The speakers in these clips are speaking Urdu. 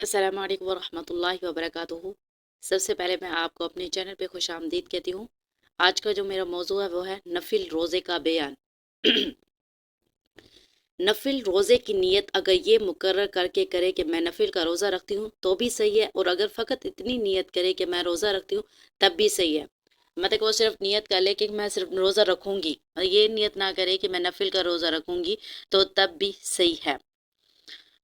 السلام علیکم ورحمۃ اللہ وبرکاتہ۔ سب سے پہلے میں آپ کو اپنے چینل پہ خوش آمدید کہتی ہوں۔ آج کا جو میرا موضوع ہے وہ ہے نفل روزے کا بیان۔ نفل روزے کی نیت اگر یہ مقرر کر کے کرے کہ میں نفل کا روزہ رکھتی ہوں تو بھی صحیح ہے، اور اگر فقط اتنی نیت کرے کہ میں روزہ رکھتی ہوں تب بھی صحیح ہے۔ مطلب کہ وہ صرف نیت کر لے کہ میں صرف روزہ رکھوں گی، اور یہ نیت نہ کرے کہ میں نفل کا روزہ رکھوں گی تو تب بھی صحیح ہے۔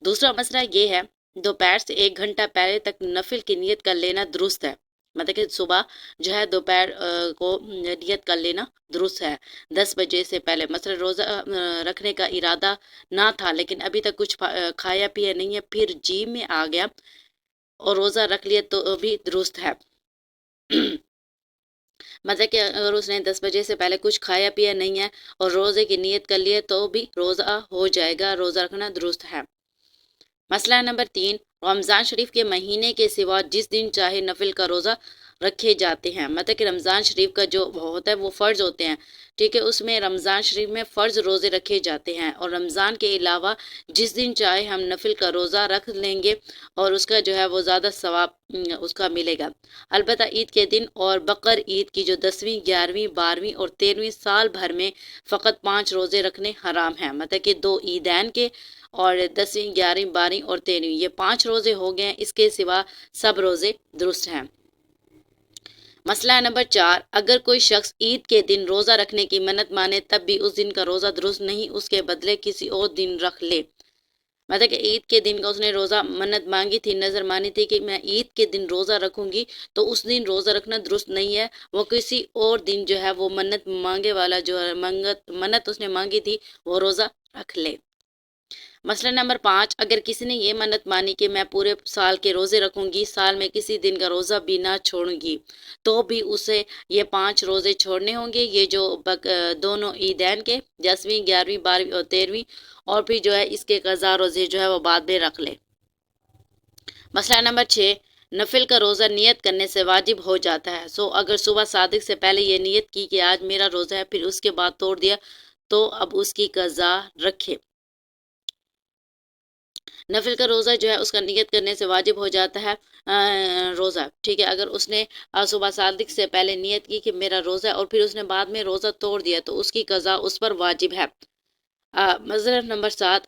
دوسرا مسئلہ یہ ہے، دوپہر سے 1 گھنٹہ پہلے تک نفل کی نیت کر لینا درست ہے۔ مطلب کہ صبح جو ہے دوپہر کو نیت کر لینا درست ہے 10 بجے سے پہلے۔ مثلا روزہ رکھنے کا ارادہ نہ تھا لیکن ابھی تک کچھ کھایا پیا نہیں ہے، پھر جی میں آ گیا اور روزہ رکھ لیا تو بھی درست ہے۔ مطلب کہ اگر اس نے 10 بجے سے پہلے کچھ کھایا پیا نہیں ہے اور روزے کی نیت کر لیا تو بھی روزہ ہو جائے گا، روزہ رکھنا درست ہے۔ مسئلہ نمبر 3، رمضان شریف کے مہینے کے سوا جس دن چاہے نفل کا روزہ رکھے جاتے ہیں۔ مطلب کہ رمضان شریف کا جو ہوتا ہے وہ فرض ہوتے ہیں، ٹھیک ہے، اس میں رمضان شریف میں فرض روزے رکھے جاتے ہیں، اور رمضان کے علاوہ جس دن چاہے ہم نفل کا روزہ رکھ لیں گے اور اس کا جو ہے وہ زیادہ ثواب اس کا ملے گا۔ البتہ عید کے دن اور بقر عید کی جو 10ویں، 11ویں، 12ویں اور 13ویں سال بھر میں فقط 5 روزے رکھنے حرام ہیں۔ مطلب کہ 2 عیدین کے اور 10ویں، 11ویں، 12ویں اور 13ویں، یہ 5 روزے ہو گئے ہیں، اس کے سوا سب روزے درست ہیں۔ مسئلہ نمبر 4، اگر کوئی شخص عید کے دن روزہ رکھنے کی منت مانے تب بھی اس دن کا روزہ درست نہیں، اس کے بدلے کسی اور دن رکھ لے۔ مطلب کہ عید کے دن کا اس نے روزہ منت مانگی تھی، نظر مانی تھی کہ میں عید کے دن روزہ رکھوں گی، تو اس دن روزہ رکھنا درست نہیں ہے، وہ کسی اور دن جو ہے وہ منت مانگے والا جو ہے منت اس نے مانگی تھی وہ روزہ رکھ لے۔ مسئلہ نمبر 5، اگر کسی نے یہ منت مانی کہ میں پورے سال کے روزے رکھوں گی، سال میں کسی دن کا روزہ بھی نہ چھوڑوں گی، تو بھی اسے یہ 5 روزے چھوڑنے ہوں گے، یہ جو دونوں عیدین کے 10ویں، 11ویں، 12ویں اور 13ویں، اور پھر جو ہے اس کے قضا روزے جو ہے وہ بعد میں رکھ لے۔ مسئلہ نمبر 6، نفل کا روزہ نیت کرنے سے واجب ہو جاتا ہے، اگر صبح صادق سے پہلے یہ نیت کی کہ آج میرا روزہ ہے، پھر اس کے بعد توڑ دیا تو اب اس کی قضا رکھے۔ نفل کا روزہ جو ہے اس کا نیت کرنے سے واجب ہو جاتا ہے روزہ، ٹھیک ہے، اگر اس نے صبح صادق سے پہلے نیت کی کہ میرا روزہ ہے اور پھر اس نے بعد میں روزہ توڑ دیا تو اس کی قضا اس پر واجب ہے۔ مسئلہ نمبر 7،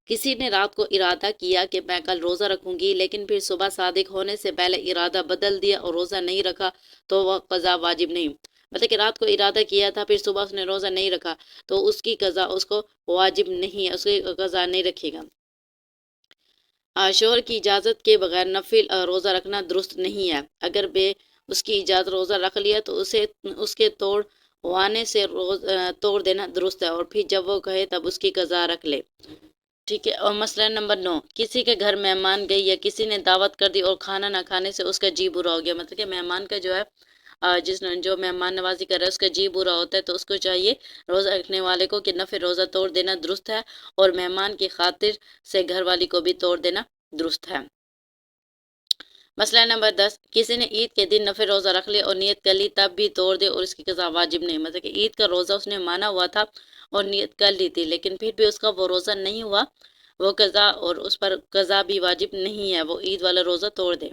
کسی نے رات کو ارادہ کیا کہ میں کل روزہ رکھوں گی، لیکن پھر صبح صادق ہونے سے پہلے ارادہ بدل دیا اور روزہ نہیں رکھا تو وہ قضا واجب نہیں۔ مطلب کہ رات کو ارادہ کیا تھا، پھر صبح اس نے روزہ نہیں رکھا تو اس کی قضا اس کو واجب نہیں ہے، اس کی قضا نہیں رکھے گا۔ شوہر کی اجازت کے بغیر نفل روزہ رکھنا درست نہیں ہے، اگر بے اس کی اجازت روزہ رکھ لیا تو اس کے توڑوانے سے توڑ دینا درست ہے، اور پھر جب وہ کہے تب اس کی قضا رکھ لے، ٹھیک ہے۔ اور مسئلہ نمبر 9، کسی کے گھر مہمان گئی یا کسی نے دعوت کر دی اور کھانا نہ کھانے سے اس کا جی برا ہو گیا۔ مطلب کہ مہمان کا جو ہے جو مہمان نوازی کر رہا ہے اس کا جی برا ہوتا ہے تو اس کو چاہیے روزہ رکھنے والے کو کہ نفل روزہ توڑ دینا درست ہے، اور مہمان کی خاطر سے گھر والی کو بھی توڑ دینا درست ہے۔ مسئلہ نمبر 10، کسی نے عید کے دن نفل روزہ رکھ لیا اور نیت کر لی تب بھی توڑ دے اور اس کی قضا واجب نہیں۔ مطلب کہ عید کا روزہ اس نے مانا ہوا تھا اور نیت کر لی تھی، لیکن پھر بھی اس کا وہ روزہ نہیں ہوا، وہ قضا اور اس پر قضا بھی واجب نہیں ہے، وہ عید والا روزہ توڑ دے۔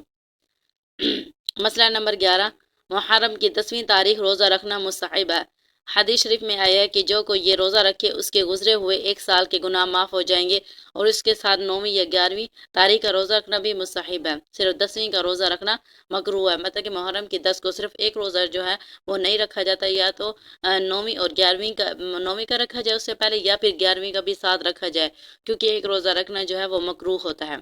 مسئلہ نمبر 11، محرم کی 10ویں تاریخ روزہ رکھنا مستحب ہے۔ حدیث شریف میں آیا ہے کہ جو کوئی یہ روزہ رکھے اس کے گزرے ہوئے 1 سال کے گناہ معاف ہو جائیں گے، اور اس کے ساتھ 9ویں یا 11ویں تاریخ کا روزہ رکھنا بھی مستحب ہے، صرف 10ویں کا روزہ رکھنا مکروہ ہے۔ مطلب کہ محرم کی 10 کو صرف ایک روزہ جو ہے وہ نہیں رکھا جاتا، یا تو 9ویں اور 9ویں کا رکھا جائے اس سے پہلے، یا پھر 11ویں کا بھی ساتھ رکھا جائے، کیونکہ ایک روزہ رکھنا جو ہے وہ مکروہ ہوتا ہے۔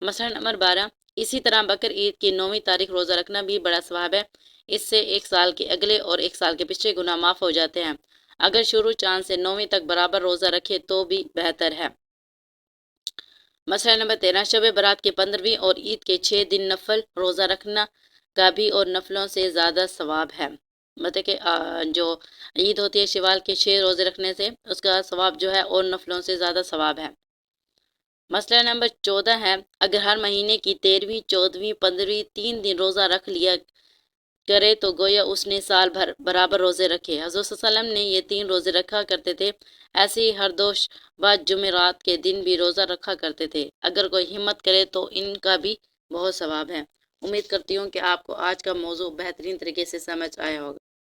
مسئلہ نمبر 12، اسی طرح بقر عید کی 9ویں تاریخ روزہ رکھنا بھی بڑا ثواب ہے، اس سے 1 سال کے اگلے اور 1 سال کے پچھلے گناہ معاف ہو جاتے ہیں، اگر شروع چاند سے 9ویں تک برابر روزہ رکھے تو بھی بہتر ہے۔ مسئلہ نمبر 13، شب برات کے 15ویں اور عید کے 6 دن نفل روزہ رکھنا کا بھی اور نفلوں سے زیادہ ثواب ہے۔ مطلب کہ جو عید ہوتی ہے شوال کے 6 روزے رکھنے سے اس کا ثواب جو ہے اور نفلوں سے زیادہ ثواب ہے۔ مسئلہ نمبر 14 ہے، اگر ہر مہینے کی 13ویں، 14ویں، 15ویں 3 دن روزہ رکھ لیا کرے تو گویا اس نے سال بھر برابر روزے رکھے۔ حضرت صلی اللہ علیہ وسلم نے یہ 3 روزے رکھا کرتے تھے، ایسے ہی ہر دوش و جمعرات کے دن بھی روزہ رکھا کرتے تھے۔ اگر کوئی ہمت کرے تو ان کا بھی بہت ثواب ہے۔ امید کرتی ہوں کہ آپ کو آج کا موضوع بہترین طریقے سے سمجھ آیا ہوگا۔